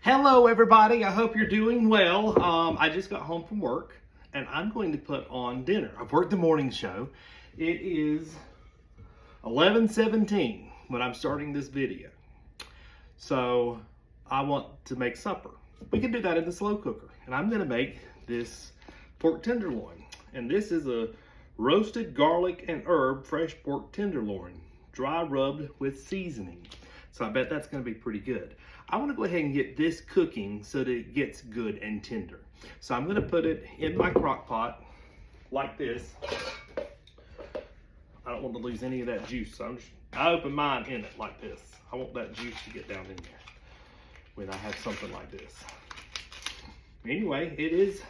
Hello everybody, I hope you're doing well. I just got home from work and I'm going to put on dinner. I've worked the morning show. It is 11:17 when I'm starting this video. So I want to make supper. We can do that in the slow cooker. And I'm gonna make this pork tenderloin. And this is a roasted garlic and herb fresh pork tenderloin, dry rubbed with seasoning. So I bet that's gonna be pretty good. I wanna go ahead and get this cooking so that it gets good and tender. So I'm gonna put it in my crock pot like this. I don't want to lose any of that juice, so I open mine in it like this. I want that juice to get down in there when I have something like this. Anyway, it is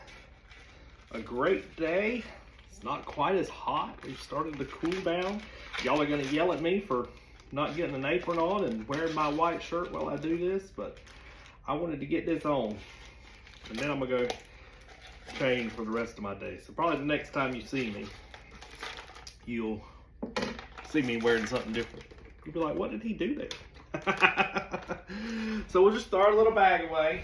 a great day. It's not quite as hot. We've started to cool down. Y'all are gonna yell at me for not getting an apron on and wearing my white shirt while I do this, but I wanted to get this on. And then I'm gonna go change for the rest of my day. So probably the next time you see me, you'll see me wearing something different. You'll be like, what did he do there? So we'll just throw our little bag away.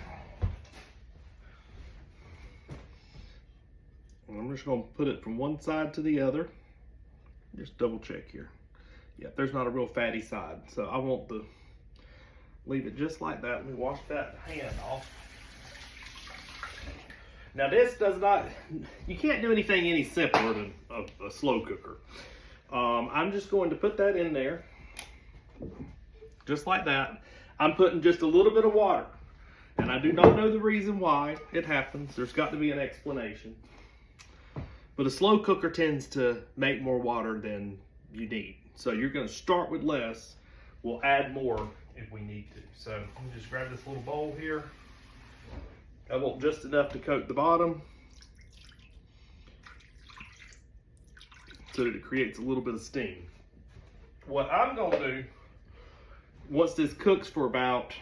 And I'm just gonna put it from one side to the other. Just double check here. Yeah, there's not a real fatty side. So I want to leave it just like that. Let me wash that hand off. Now this does not, you can't do anything any simpler than a slow cooker. I'm just going to put that in there, just like that. I'm putting just a little bit of water, and I do not know the reason why it happens. There's got to be an explanation. But a slow cooker tends to make more water than you need. So you're going to start with less. We'll add more if we need to. So let me just grab this little bowl here. I want just enough to coat the bottom so that it creates a little bit of steam. What I'm going to do, once this cooks for about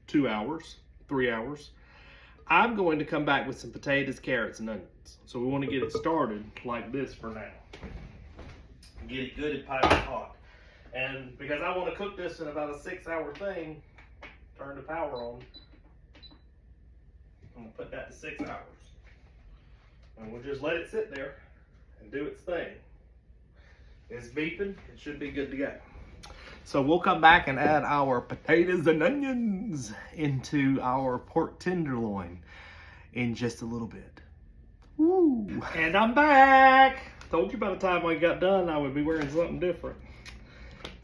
2 hours, 3 hours, I'm going to come back with some potatoes, carrots, and onions. So we want to get it started like this for now. Get it good and piping hot. And because I want to cook this in about a 6-hour thing, turn the power on. I'm gonna put that to 6 hours. And we'll just let it sit there and do its thing. It's beeping, it should be good to go. So we'll come back and add our potatoes and onions into our pork tenderloin in just a little bit. Woo! And I'm back! Told you by the time I got done I would be wearing something different.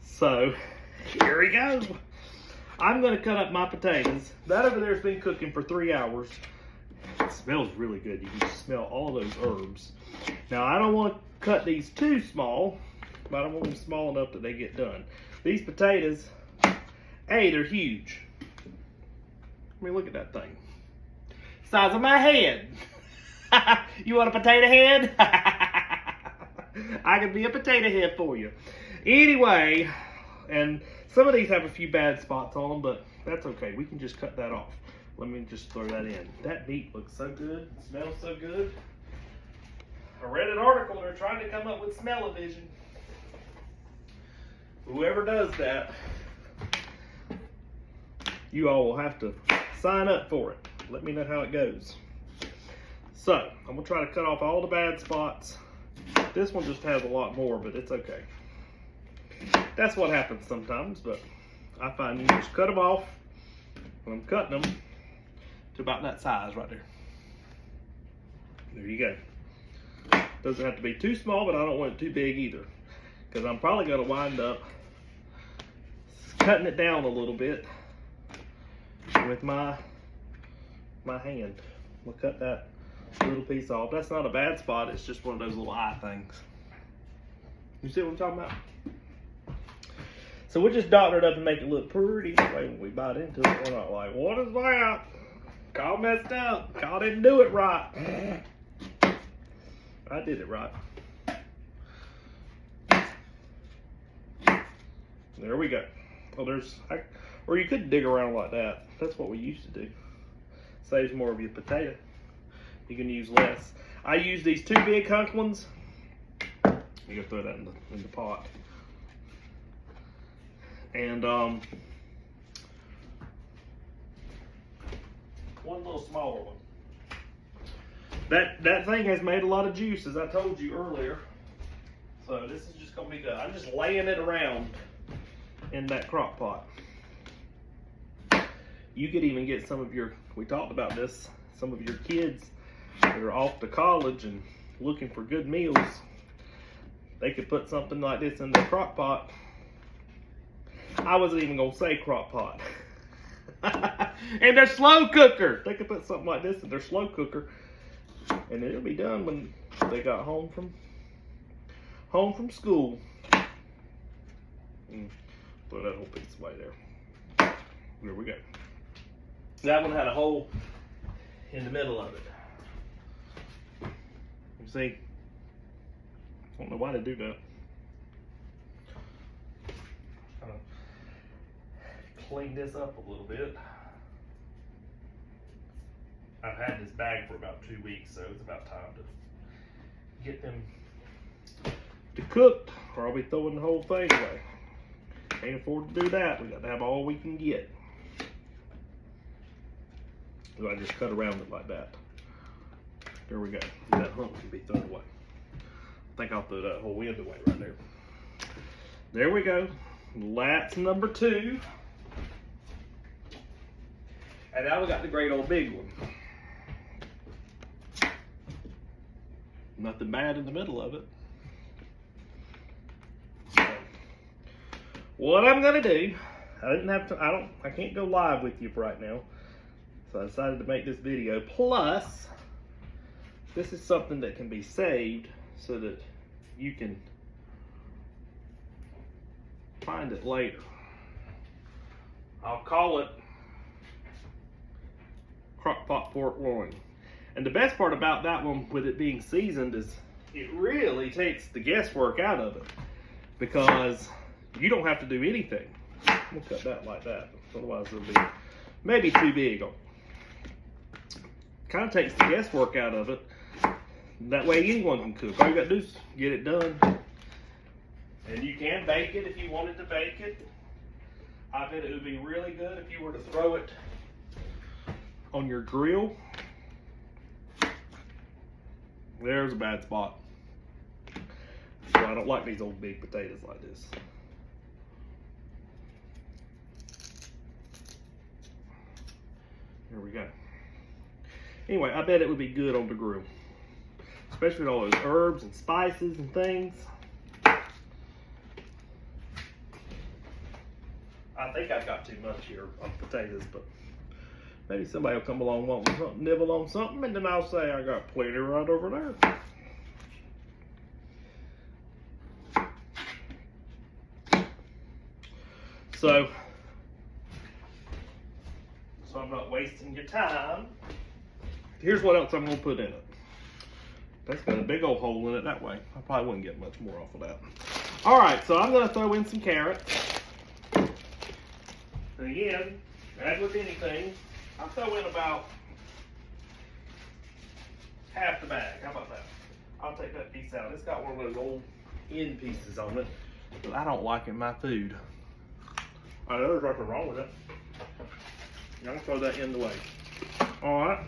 So, here we go. I'm gonna cut up my potatoes. That over there has been cooking for 3 hours. It smells really good. You can just smell all those herbs. Now I don't want to cut these too small, but I want them small enough that they get done. These potatoes, hey, they're huge. I mean, look at that thing. Size of my head. You want a potato head? I can be a potato head for you. Anyway, and some of these have a few bad spots on them, but that's okay. We can just cut that off. Let me just throw that in. That meat looks so good. It smells so good. I read an article. They're trying to come up with smell-o-vision. Whoever does that, you all will have to sign up for it. Let me know how it goes. So, I'm going to try to cut off all the bad spots. This one just has a lot more, but it's okay. That's what happens sometimes, but I find you just cut them off when I'm cutting them to about that size right there. There you go. Doesn't have to be too small, but I don't want it too big either, because I'm probably going to wind up cutting it down a little bit with my hand. I'll cut that little piece off. That's not a bad spot. It's just one of those little eye things. You see what I'm talking about? So we'll just dot it up and make it look pretty. That way when we bite into it, we're not like, what is that? Kyle messed up. Kyle didn't do it right. I did it right. There we go. Well, or you could dig around like that. That's what we used to do. Saves more of your potato. You can use less. I use these 2 big hunk ones. You gotta throw that in the pot. And one little smaller one. That thing has made a lot of juice, as I told you earlier. So this is just gonna be good. I'm just laying it around in that crock pot. You could even get some of your, we talked about this, some of your kids that are off to college and looking for good meals. They could put something like this in their crock pot. I wasn't even gonna say crock pot. And their slow cooker. They could put something like this in their slow cooker, and it'll be done when they got home from school. Throw that whole piece away there. There we go. That one had a hole in the middle of it. You see? I don't know why they do that. Kind of clean this up a little bit. I've had this bag for about 2 weeks, so it's about time to get them to cook, or I'll be throwing the whole thing away. Can't afford to do that. We got to have all we can get. So I just cut around it like that. There we go. That hump can be thrown away. I think I'll throw that whole end away right there. There we go. That's number 2. And now we got the great old big one. Nothing bad in the middle of it. So, what I'm gonna do, I can't go live with you right now. So I decided to make this video. Plus, this is something that can be saved so that you can find it later. I'll call it crockpot pork loin. And the best part about that one, with it being seasoned, is it really takes the guesswork out of it, because you don't have to do anything. We'll cut that like that, otherwise it'll be maybe too big. Kind of takes the guesswork out of it. That way anyone can cook. All you gotta do is get it done. And you can bake it if you wanted to bake it. I bet it would be really good if you were to throw it on your grill. There's a bad spot. So I don't like these old big potatoes like this. There we go. Anyway, I bet it would be good on the grill, especially with all those herbs and spices and things. I think I've got too much here of potatoes, but maybe somebody will come along wanting something, nibble on something, and then I'll say I got plenty right over there. So I'm not wasting your time. Here's what else I'm going to put in it. That's got a big old hole in it that way. I probably wouldn't get much more off of that. All right, so I'm going to throw in some carrots. And again, as with anything, I'll throw in about half the bag. How about that? I'll take that piece out. It's got one of those old end pieces on it, but I don't like it in my food. I know there's nothing wrong with it. I'm going to throw that in the way. All right.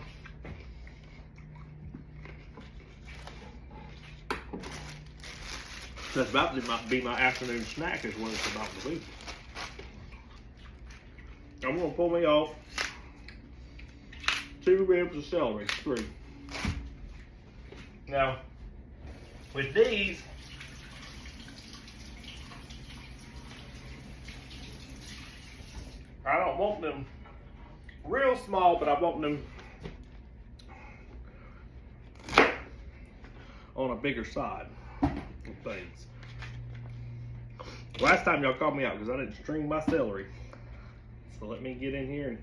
That's about to be my afternoon snack, is what it's about to be. I'm going to pull me off 2 ribs of celery, 3. Now, with these, I don't want them real small, but I want them on a bigger side of things. Last time y'all called me out because I didn't string my celery. So let me get in here and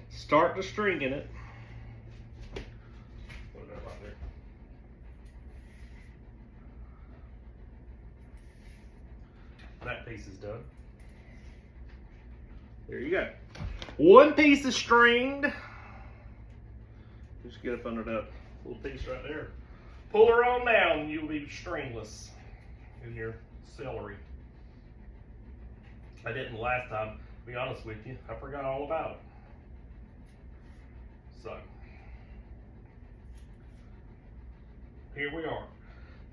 start to stringing it. Put that right there. That piece is done. There you go. One piece is stringed. Just get up under that little piece right there. Pull her on down and you'll be stringless in your celery. I didn't last time, to be honest with you. I forgot all about it. So here we are.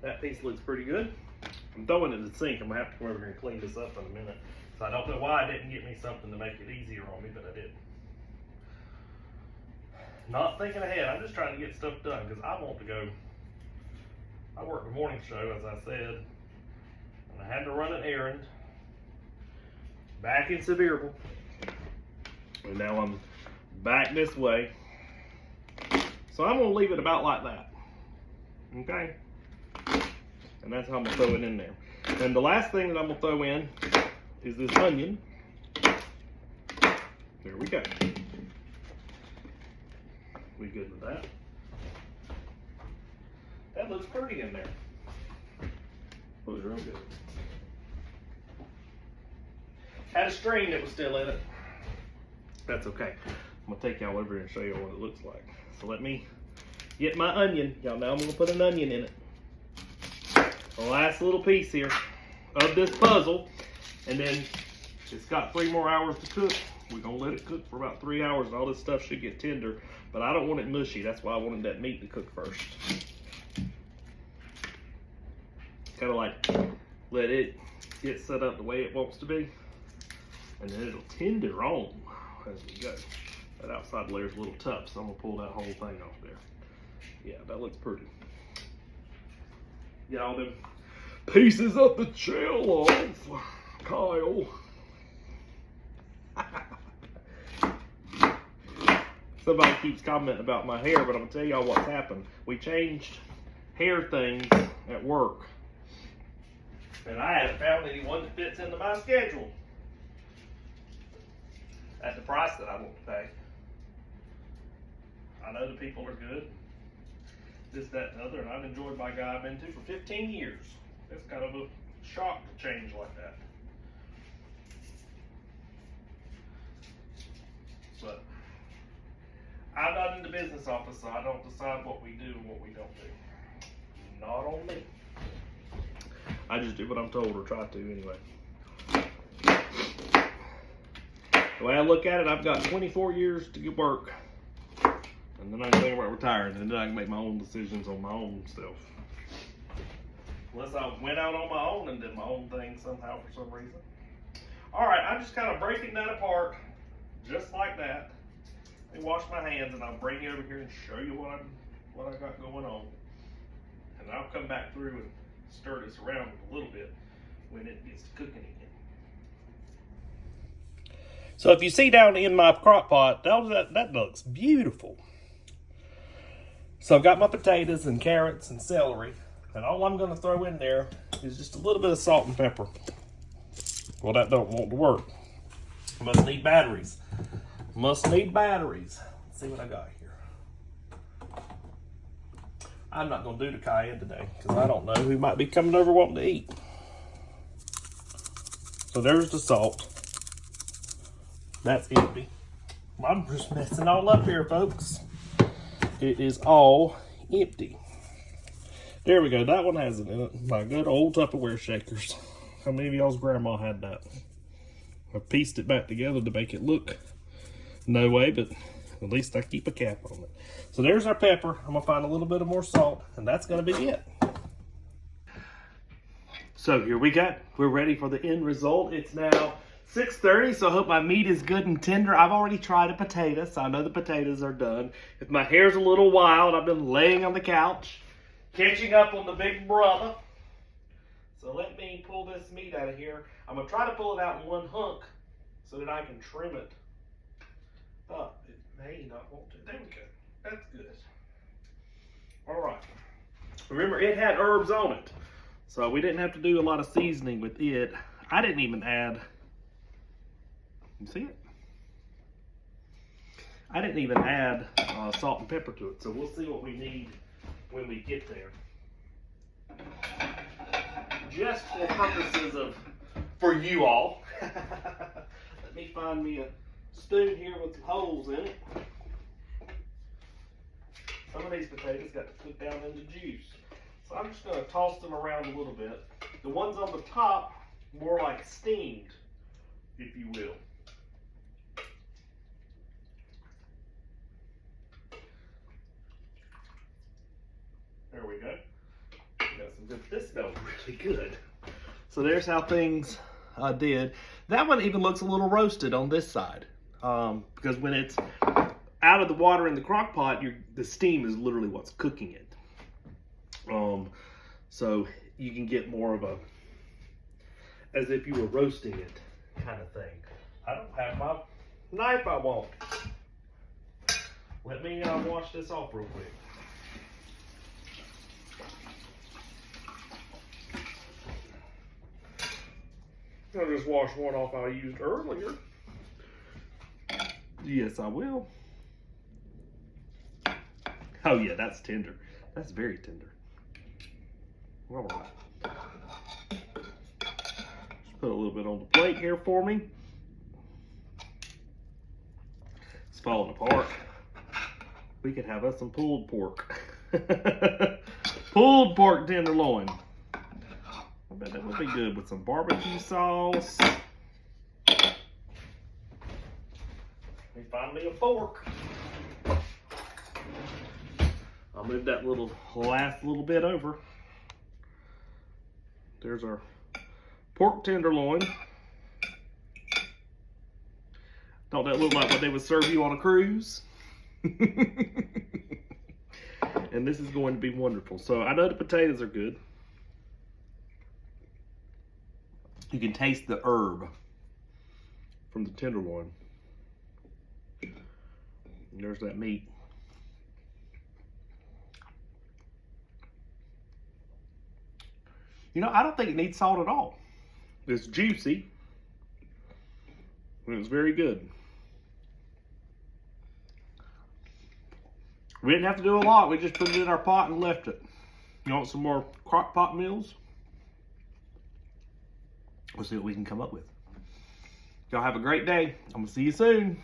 That piece looks pretty good. I'm throwing it in the sink. I'm gonna have to come over here and clean this up in a minute. So I don't know why I didn't get me something to make it easier on me, but I did. Not thinking ahead. I'm just trying to get stuff done because I want to go. I work the morning show, as I said, and I had to run an errand back in Sevierville, and now I'm back this way. So I'm gonna leave it about like that. Okay? And that's how I'm gonna throw it in there. And the last thing that I'm gonna throw in is this onion. There we go. We good with that? That looks pretty in there. Looks real good. Had a string that was still in it. That's okay. I'm gonna take y'all over here and show you what it looks like. So let me get my onion. Y'all know I'm gonna put an onion in it. The last little piece here of this puzzle. And then it's got 3 more hours to cook. We're gonna let it cook for about 3 hours and all this stuff should get tender. But I don't want it mushy. That's why I wanted that meat to cook first. Kind of like let it get set up the way it wants to be. And then it'll tender on as we go. That outside layer is a little tough, so I'm gonna pull that whole thing off there. Yeah, that looks pretty. Get all them pieces of the shell off, Kyle. Somebody keeps commenting about my hair, but I'm gonna tell y'all what's happened. We changed hair things at work, and I haven't found anyone that fits into my schedule at the price that I want to pay. I know the people are good, this, that, and the other, and I've enjoyed my guy I've been to for 15 years. It's kind of a shock to change like that. But I'm not in the business office, so I don't decide what we do and what we don't do. Not on me. I just do what I'm told, or try to anyway. The way I look at it, I've got 24 years to get work. And then I can think about retiring, and then I can make my own decisions on my own stuff. Unless I went out on my own and did my own thing somehow for some reason. Alright, I'm just kind of breaking that apart, just like that. Let me wash my hands and I'll bring you over here and show you what I got going on. And I'll come back through and stir this around a little bit when it gets to cooking again. So if you see down in my crock pot, that looks beautiful. So I've got my potatoes and carrots and celery, and all I'm going to throw in there is just a little bit of salt and pepper. Well, that don't want to work. Must need batteries. Must need batteries. Let's see what I got here. I'm not going to do the cayenne today because I don't know who might be coming over wanting to eat. So there's the salt. That's empty. I'm just messing all up here, folks. It is all empty. There we go. That one has it in it. My good old Tupperware shakers. How many of y'all's grandma had that? I pieced it back together to make it look no way, but at least I keep a cap on it. So there's our pepper. I'm going to find a little bit of more salt, and that's going to be it. So here we go. We're ready for the end result. It's now 6:30, so I hope my meat is good and tender. I've already tried a potato, so I know the potatoes are done. If my hair's a little wild, I've been laying on the couch, catching up on the big brother. So let me pull this meat out of here. I'm going to try to pull it out in one hunk so that I can trim it up. It may not want to. There we go. That's good. All right. Remember, it had herbs on it, so we didn't have to do a lot of seasoning with it. I didn't even add... You see it? I didn't even add salt and pepper to it, so we'll see what we need when we get there. Just for purposes of, for you all. Let me find me a spoon here with some holes in it. Some of these potatoes got to cook down into juice. So I'm just going to toss them around a little bit. The ones on the top, more like steamed, if you will. But this smells really good. So there's how things did. That one even looks a little roasted on this side. Because when it's out of the water in the crock pot, the steam is literally what's cooking it. So you can get more of a, as if you were roasting it kind of thing. I don't have my knife I want. Let me wash this off real quick. I'll just wash one off I used earlier. Yes, I will. Oh yeah, that's tender. That's very tender. All right. Just put a little bit on the plate here for me. It's falling apart. We could have us some pulled pork. Pulled pork tenderloin. I bet that would be good with some barbecue sauce. Let me find me a fork. I'll move that last little bit over. There's our pork tenderloin. Don't that look like what they would serve you on a cruise? And this is going to be wonderful. So I know the potatoes are good. You can taste the herb from the tenderloin. And there's that meat. You know, I don't think it needs salt at all. It's juicy. And it's very good. We didn't have to do a lot. We just put it in our pot and left it. You want some more crock pot meals? We'll see what we can come up with. Y'all have a great day. I'm going to see you soon.